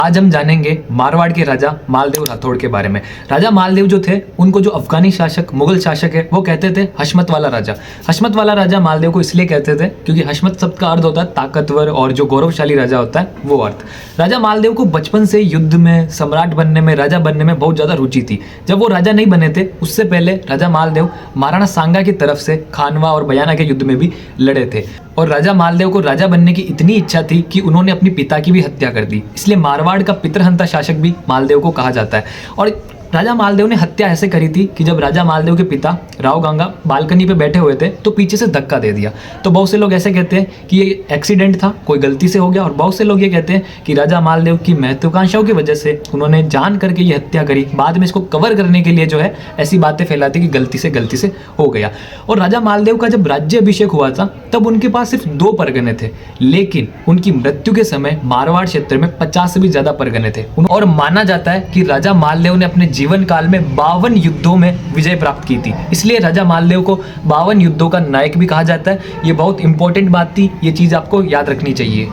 आज हम जानेंगे मारवाड़ के राजा मालदेव राठौड़ के बारे में। राजा मालदेव जो थे, उनको जो अफगानी शासक, मुगल शासक है, वो कहते थे हशमत वाला राजा। हशमत वाला राजा मालदेव को इसलिए कहते थे क्योंकि हशमत शब्द का अर्थ होता है ताकतवर और जो गौरवशाली राजा होता है वो अर्थ। राजा मालदेव को बचपन से युद्ध में, सम्राट बनने में, राजा बनने में बहुत ज़्यादा रुचि थी। जब वो राजा नहीं बने थे उससे पहले राजा मालदेव महाराणा सांगा की तरफ से खानवा और बयाना के युद्ध में भी लड़े थे। और राजा मालदेव को राजा बनने की इतनी इच्छा थी कि उन्होंने अपने पिता की भी हत्या कर दी। इसलिए मारवाड़ का पितरहंता शासक भी मालदेव को कहा जाता है। और राजा मालदेव ने हत्या ऐसे करी थी कि जब राजा मालदेव के पिता राव गंगा बालकनी पे बैठे हुए थे तो पीछे से धक्का दे दिया। तो बहुत से लोग ऐसे कहते हैं कि ये एक्सीडेंट था, कोई गलती से हो गया, और बहुत से लोग ये कहते हैं कि राजा मालदेव की महत्वाकांक्षाओं की वजह से उन्होंने जान करके ये हत्या करी। बाद में इसको कवर करने के लिए जो है ऐसी बातें फैलाती कि गलती से हो गया। और राजा मालदेव का जब राज्य अभिषेक हुआ था तब उनके पास सिर्फ 2 परगने थे, लेकिन उनकी मृत्यु के समय मारवाड़ क्षेत्र में 50 से भी ज्यादा परगने थे। और माना जाता है कि राजा मालदेव ने अपने जीवन काल में 52 युद्धों में विजय प्राप्त की थी। इसलिए राजा मालदेव को 52 युद्धों का नायक भी कहा जाता है। ये बहुत इंपॉर्टेंट बात थी, ये चीज आपको याद रखनी चाहिए।